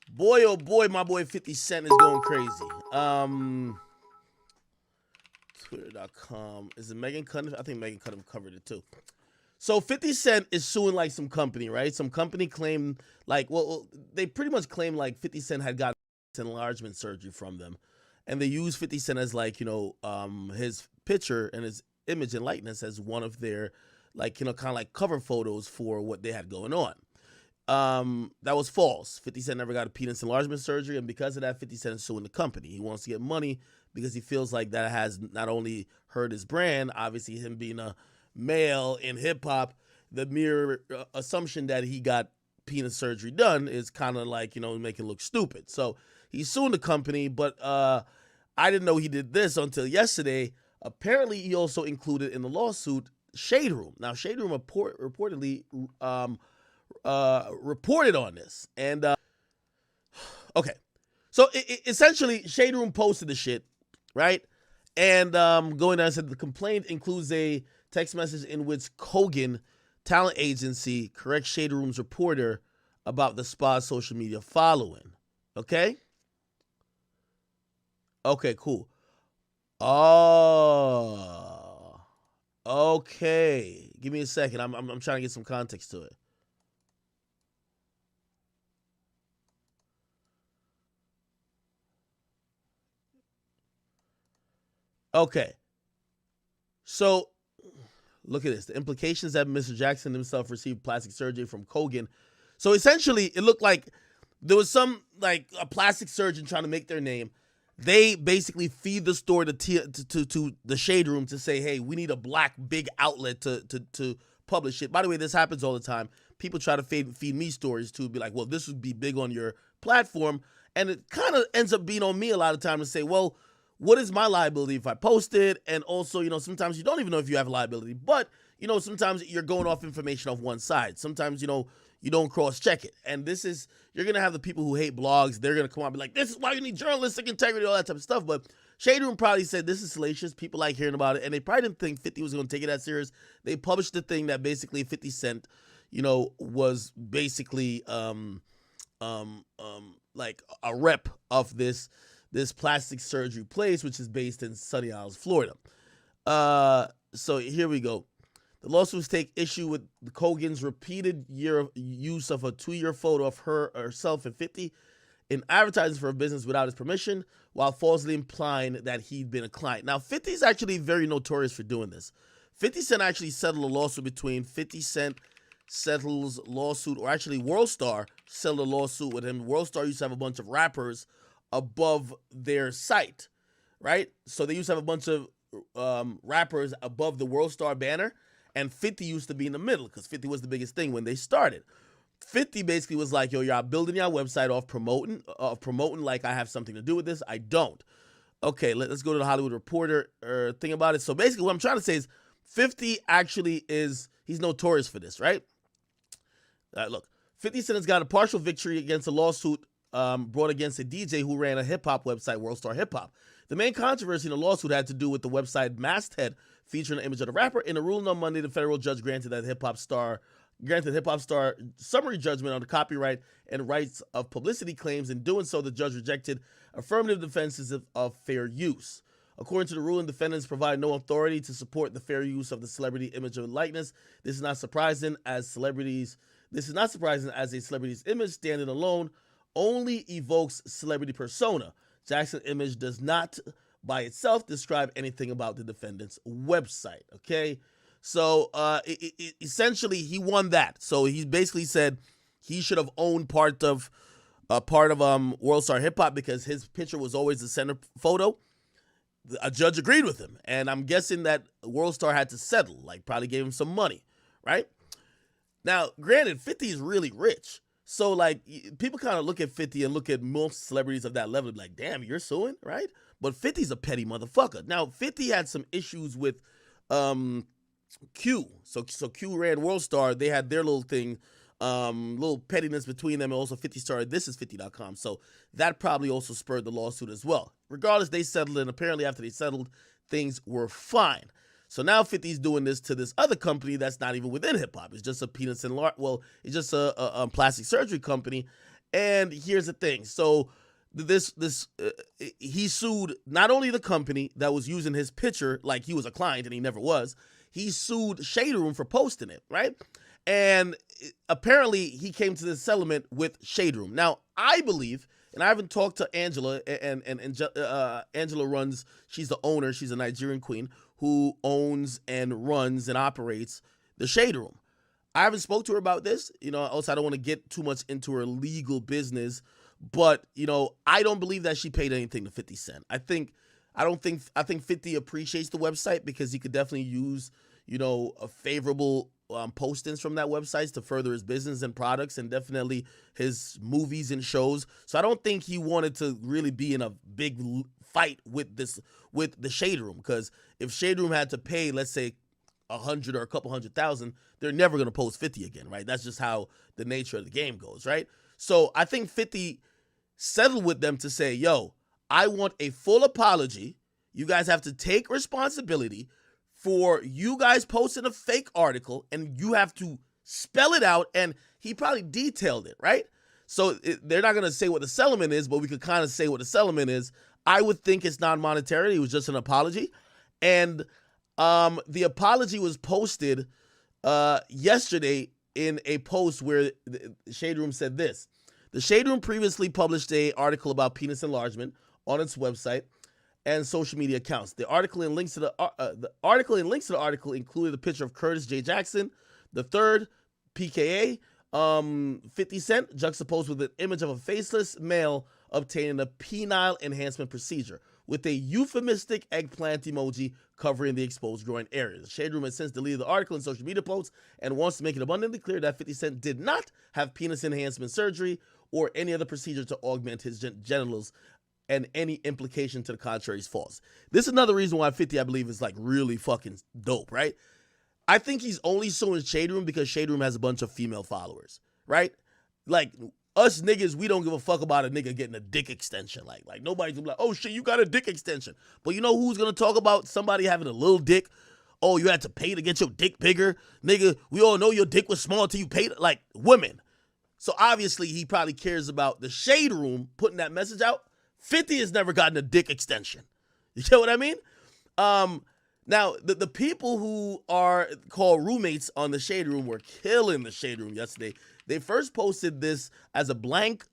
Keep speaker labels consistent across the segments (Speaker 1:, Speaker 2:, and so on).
Speaker 1: Boy, oh boy, my boy 50 Cent is going crazy. Twitter.com. Is it Megan Cunningham? I think Megan Cunningham covered it too. So 50 Cent is suing like some company, right? Some company claimed like, well, they pretty much claimed like 50 Cent had got enlargement surgery from them. And they used 50 Cent as like, his picture and his image and likeness as one of their like, kind of like cover photos for what they had going on. That was false. 50 Cent never got a penis enlargement surgery, and because of that, 50 Cent is suing the company. He wants to get money because he feels like that has not only hurt his brand, obviously him being a male in hip hop, the mere assumption that he got penis surgery done is kind of like, make it look stupid. So he's suing the company, but I didn't know he did this until yesterday. Apparently, he also included in the lawsuit ShadeRoom. Now, ShadeRoom reportedly reported on this. And, okay. So, essentially, ShadeRoom posted the shit, right? And going down, said the complaint includes a text message in which Kogan talent agency corrects ShadeRoom's reporter about the spa's social media following. Okay? Okay, cool. Oh. Okay. Give me a second. I'm trying to get some context to it. Okay. So, look at this. The implications that Mr. Jackson himself received plastic surgery from Kogan. So, essentially, it looked like there was some, like, a plastic surgeon trying to make their name. They basically feed the story to the ShadeRoom to say, hey, we need a black big outlet to publish it. By the way, this happens all the time. People try to feed me stories too, be like, well, this would be big on your platform. And it kind of ends up being on me a lot of time to say, well, what is my liability if I post it? And also, sometimes you don't even know if you have liability, but, sometimes you're going off information off one side. Sometimes, you don't cross-check it. And you're going to have the people who hate blogs. They're going to come out and be like, this is why you need journalistic integrity, all that type of stuff. But ShadeRoom probably said, this is salacious. People like hearing about it. And they probably didn't think 50 was going to take it that serious. They published the thing that basically 50 Cent, was basically like a rep of this plastic surgery place, which is based in Sunny Isles, Florida. So here we go. The lawsuits take issue with Kogan's repeated use of a 2-year photo of herself and 50 in advertising for a business without his permission, while falsely implying that he'd been a client. Now, 50 is actually very notorious for doing this. 50 Cent actually settled a lawsuit between 50 Cent settles lawsuit, or actually WorldStar settled a lawsuit with him. WorldStar used to have a bunch of rappers above their site, right? So they used to have a bunch of rappers above the WorldStar banner, and 50 used to be in the middle because 50 was the biggest thing when they started. 50 basically was like, yo, y'all building your website off promoting like I have something to do with this. I don't. Okay, let's go to the Hollywood Reporter thing about it. So basically what I'm trying to say is 50 actually he's notorious for this, right? Look, 50 Cent has got a partial victory against a lawsuit brought against a DJ who ran a hip-hop website, WorldStar Hip Hop. The main controversy in the lawsuit had to do with the website masthead featuring an image of the rapper. In a ruling on Monday, the federal judge granted Hip Hop Star summary judgment on the copyright and rights of publicity claims. In doing so, the judge rejected affirmative defenses of fair use. According to the ruling, defendants provide no authority to support the fair use of the celebrity image or likeness. This is not surprising as a celebrity's image standing alone only evokes celebrity persona. Jackson's image does not by itself describe anything about the defendant's website. Okay, so essentially he won that. So he basically said he should have owned part of WorldStar Hip Hop because his picture was always the center photo. A judge agreed with him, and I'm guessing that WorldStar had to settle, like probably gave him some money, right? Now, granted, 50 is really rich. So, like, people kind of look at 50 and look at most celebrities of that level and be like, damn, you're suing, right? But 50's a petty motherfucker. Now, 50 had some issues with Q. So Q ran WorldStar. They had their little thing, little pettiness between them. And also 50 started thisis50.com. So that probably also spurred the lawsuit as well. Regardless, they settled, and apparently after they settled, things were fine. So now 50's doing this to this other company that's not even within hip hop. It's just a penis and it's just a plastic surgery company. And here's the thing. So he sued not only the company that was using his picture like he was a client and he never was. He sued ShadeRoom for posting it, right? And apparently he came to this settlement with ShadeRoom. Now, I believe, and I haven't talked to Angela, and Angela runs, she's the owner, she's a Nigerian queen who owns and runs and operates the ShadeRoom. I haven't spoke to her about this, also I don't want to get too much into her legal business, but, I don't believe that she paid anything to 50 Cent. I think 50 appreciates the website because he could definitely use, a favorable postings from that website to further his business and products and definitely his movies and shows. So I don't think he wanted to really be in a big fight with the ShadeRoom, because if ShadeRoom had to pay, let's say, 100 or a couple 100,000, they're never going to post 50 again, right? That's just how the nature of the game goes, right? So I think 50 settled with them to say, yo, I want a full apology. You guys have to take responsibility for you guys posting a fake article, and you have to spell it out, and he probably detailed it, right? So they're not going to say what the settlement is, but we could kind of say what the settlement is. I would think it's non-monetary. It was just an apology. And the apology was posted yesterday in a post where the ShadeRoom said this. The ShadeRoom previously published an article about penis enlargement on its website and social media accounts. The article and links to the article included a picture of Curtis J. Jackson, the third, PKA, 50 Cent, juxtaposed with an image of a faceless male obtaining a penile enhancement procedure with a euphemistic eggplant emoji covering the exposed groin areas. ShadeRoom has since deleted the article and social media posts and wants to make it abundantly clear that 50 Cent did not have penis enhancement surgery or any other procedure to augment his genitals, and any implication to the contrary is false. This is another reason why 50, I believe, is like really fucking dope, right? I think he's only suing ShadeRoom because ShadeRoom has a bunch of female followers, right? Like, us niggas, we don't give a fuck about a nigga getting a dick extension. Like nobody's gonna be like, oh shit, you got a dick extension. But you know who's gonna talk about somebody having a little dick? Oh, you had to pay to get your dick bigger? Nigga, we all know your dick was small till you paid, like, women. So obviously he probably cares about the ShadeRoom putting that message out. 50 has never gotten a dick extension. You get what I mean? Now, the people who are called roommates on the ShadeRoom were killing the ShadeRoom yesterday. They first posted this as a blank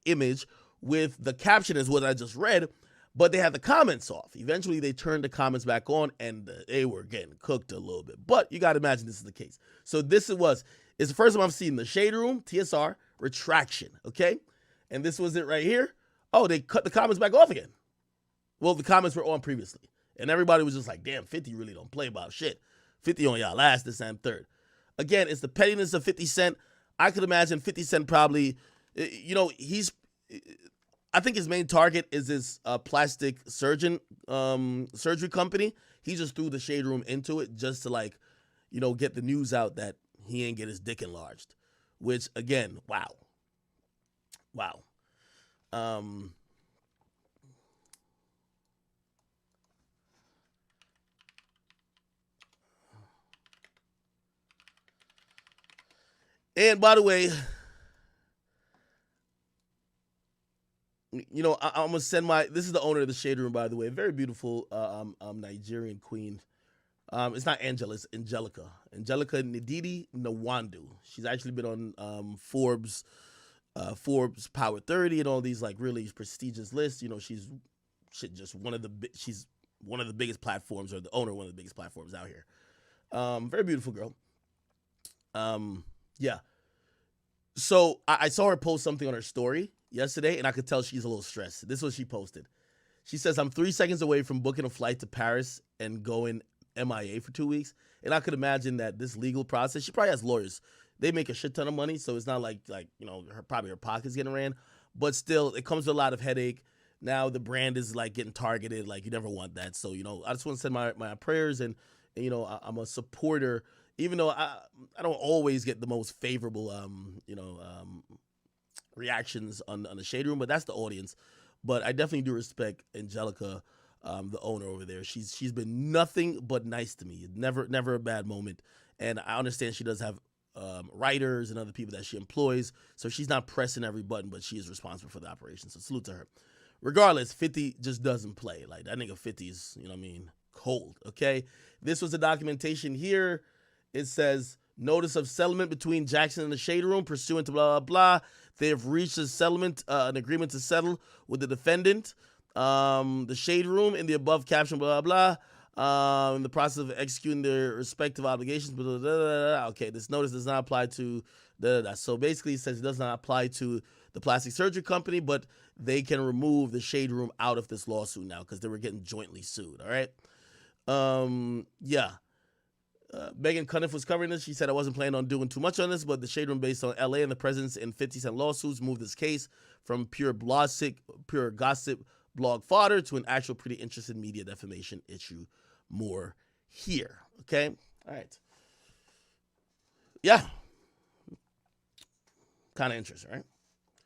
Speaker 1: image with the caption is what I just read, but they had the comments off. Eventually, they turned the comments back on, and they were getting cooked a little bit. But you got to imagine this is the case. So it's the first time I've seen the ShadeRoom, TSR, retraction, okay? And this was it right here. Oh, they cut the comments back off again. Well, the comments were on previously. And everybody was just like, damn, 50 really don't play about shit. 50 on y'all last, this, and third. Again, it's the pettiness of 50 Cent. I could imagine 50 Cent probably, I think his main target is this plastic surgery company. He just threw the ShadeRoom into it just to get the news out that he ain't get his dick enlarged. Which, again, wow. And by the way, I'm gonna send this is the owner of the ShadeRoom, by the way, very beautiful Nigerian queen. It's not Angela, it's Angelica Ndidi Nwandu. She's actually been on Forbes Power 30 and all these really prestigious lists. She's one of the biggest platforms, or the owner of one of the biggest platforms out here. Very beautiful girl. Yeah. So I saw her post something on her story yesterday, and I could tell she's a little stressed. This is what she posted. She says, I'm 3 seconds away from booking a flight to Paris and going MIA for 2 weeks. And I could imagine that this legal process, she probably has lawyers. They make a shit ton of money, so it's not like her pocket's getting ran. But still, it comes with a lot of headache. Now the brand is getting targeted. You never want that. So, I just want to send my prayers, and I'm a supporter. Even though I don't always get the most favorable, reactions on the ShadeRoom, but that's the audience. But I definitely do respect Angelica, the owner over there. She's been nothing but nice to me. Never a bad moment. And I understand she does have writers and other people that she employs. So she's not pressing every button, but she is responsible for the operation. So salute to her. Regardless, 50 just doesn't play. Like, that nigga 50 is, you know what I mean, cold, okay? This was the documentation here. It says, notice of settlement between Jackson and the ShadeRoom pursuant to blah, blah, blah. They have reached a settlement, an agreement to settle with the defendant, the ShadeRoom, in the above caption, blah, blah, blah. In the process of executing their respective obligations, blah, blah, blah, blah, blah. Okay, this notice does not apply to, blah, blah, blah. So basically it says it does not apply to the plastic surgery company, but they can remove the ShadeRoom out of this lawsuit now because they were getting jointly sued, all right? Yeah. Megan Cuniff was covering this. She said, I wasn't planning on doing too much on this, but the ShadeRoom based on LA and the presence in 50 Cent lawsuits moved this case from pure gossip blog fodder to an actual pretty interesting media defamation issue. More here. Okay? All right. Yeah. Kind of interesting, right?